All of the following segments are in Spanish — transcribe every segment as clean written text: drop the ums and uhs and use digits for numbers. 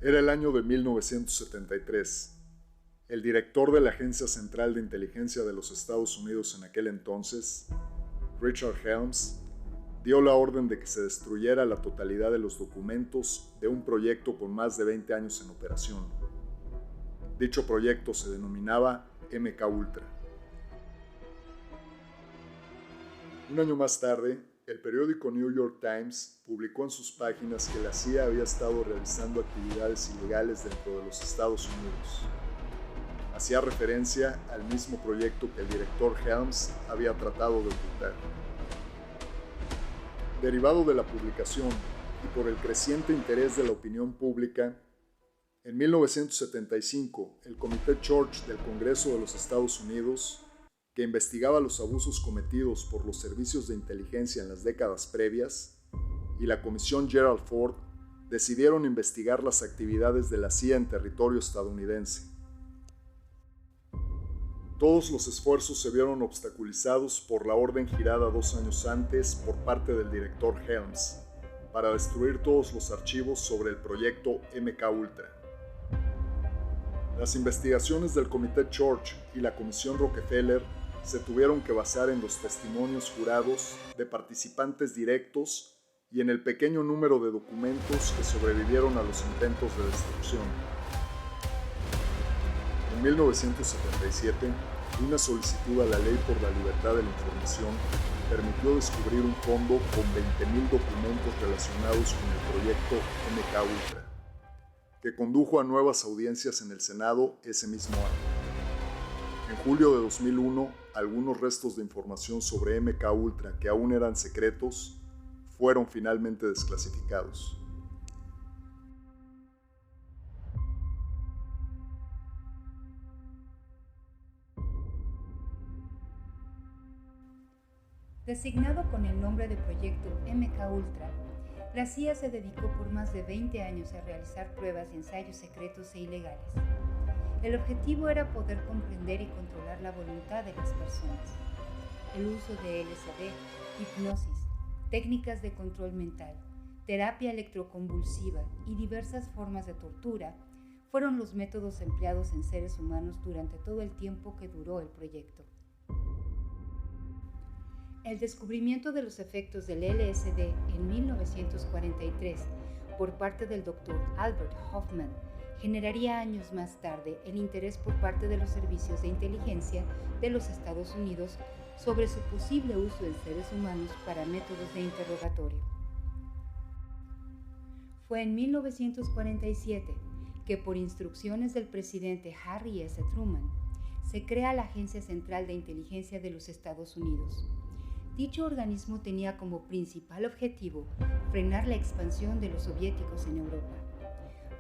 Era el año de 1973. El director de la Agencia Central de Inteligencia de los Estados Unidos en aquel entonces, Richard Helms, dio la orden de que se destruyera la totalidad de los documentos de un proyecto con más de 20 años en operación. Dicho proyecto se denominaba MK Ultra. Un año más tarde, el periódico New York Times publicó en sus páginas que la CIA había estado realizando actividades ilegales dentro de los Estados Unidos. Hacía referencia al mismo proyecto que el director Helms había tratado de ocultar. Derivado de la publicación y por el creciente interés de la opinión pública, en 1975 el Comité Church del Congreso de los Estados Unidos, que investigaba los abusos cometidos por los servicios de inteligencia en las décadas previas, y la Comisión Gerald Ford decidieron investigar las actividades de la CIA en territorio estadounidense. Todos los esfuerzos se vieron obstaculizados por la orden girada 2 años antes por parte del director Helms para destruir todos los archivos sobre el proyecto MK Ultra. Las investigaciones del Comité Church y la Comisión Rockefeller se tuvieron que basar en los testimonios jurados de participantes directos y en el pequeño número de documentos que sobrevivieron a los intentos de destrucción. En 1977, una solicitud a la Ley por la Libertad de la Información permitió descubrir un fondo con 20,000 documentos relacionados con el proyecto MK Ultra, que condujo a nuevas audiencias en el Senado ese mismo año. En julio de 2001, algunos restos de información sobre MK Ultra que aún eran secretos fueron finalmente desclasificados. Designado con el nombre de Proyecto MK Ultra, la CIA se dedicó por más de 20 años a realizar pruebas y ensayos secretos e ilegales. El objetivo era poder comprender y controlar la voluntad de las personas. El uso de LSD, hipnosis, técnicas de control mental, terapia electroconvulsiva y diversas formas de tortura fueron los métodos empleados en seres humanos durante todo el tiempo que duró el proyecto. El descubrimiento de los efectos del LSD en 1943 por parte del Dr. Albert Hofmann generaría años más tarde el interés por parte de los servicios de inteligencia de los Estados Unidos sobre su posible uso en seres humanos para métodos de interrogatorio. Fue en 1947 que, por instrucciones del presidente Harry S. Truman, se crea la Agencia Central de Inteligencia de los Estados Unidos. Dicho organismo tenía como principal objetivo frenar la expansión de los soviéticos en Europa.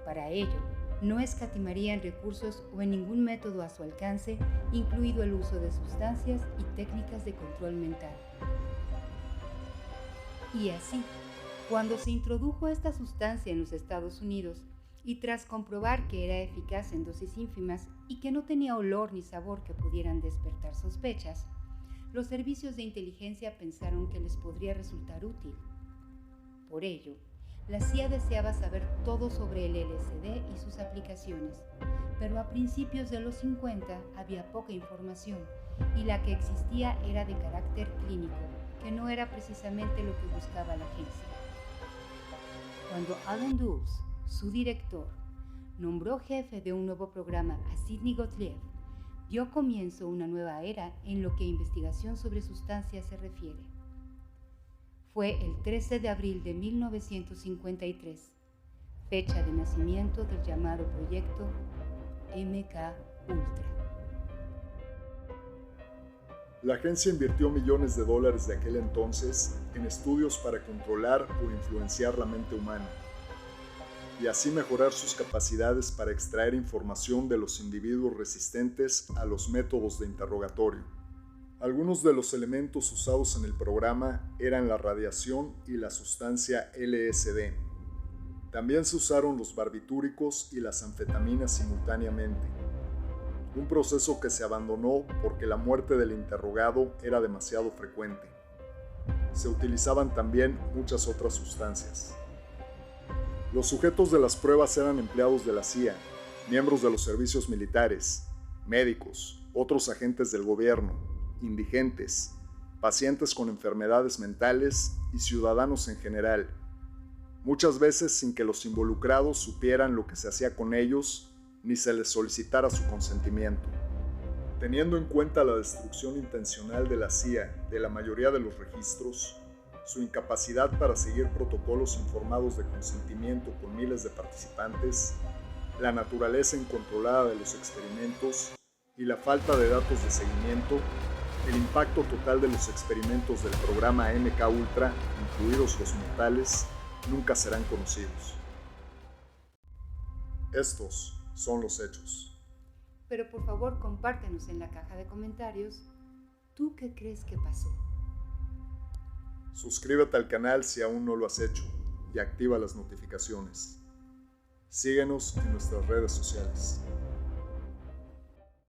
Para ello, no escatimaría en recursos o en ningún método a su alcance, incluido el uso de sustancias y técnicas de control mental. Y así, cuando se introdujo esta sustancia en los Estados Unidos, y tras comprobar que era eficaz en dosis ínfimas y que no tenía olor ni sabor que pudieran despertar sospechas, los servicios de inteligencia pensaron que les podría resultar útil. Por ello, la CIA deseaba saber todo sobre el LSD y sus aplicaciones, pero a principios de los 50 había poca información y la que existía era de carácter clínico, que no era precisamente lo que buscaba la agencia. Cuando Alan Dulles, su director, nombró jefe de un nuevo programa a Sidney Gottlieb, dio comienzo una nueva era en lo que a investigación sobre sustancias se refiere. Fue el 13 de abril de 1953, fecha de nacimiento del llamado proyecto MK Ultra. La agencia invirtió millones de dólares de aquel entonces en estudios para controlar o influenciar la mente humana y así mejorar sus capacidades para extraer información de los individuos resistentes a los métodos de interrogatorio. Algunos de los elementos usados en el programa eran la radiación y la sustancia LSD. También se usaron los barbitúricos y las anfetaminas simultáneamente, un proceso que se abandonó porque la muerte del interrogado era demasiado frecuente. Se utilizaban también muchas otras sustancias. Los sujetos de las pruebas eran empleados de la CIA, miembros de los servicios militares, médicos, otros agentes del gobierno, indigentes, pacientes con enfermedades mentales y ciudadanos en general, muchas veces sin que los involucrados supieran lo que se hacía con ellos ni se les solicitara su consentimiento. Teniendo en cuenta la destrucción intencional de la CIA de la mayoría de los registros, su incapacidad para seguir protocolos informados de consentimiento con miles de participantes, la naturaleza incontrolada de los experimentos y la falta de datos de seguimiento, el impacto total de los experimentos del programa MK Ultra, incluidos los mortales, nunca serán conocidos. Estos son los hechos. Pero por favor compártenos en la caja de comentarios, ¿tú qué crees que pasó? Suscríbete al canal si aún no lo has hecho y activa las notificaciones. Síguenos en nuestras redes sociales.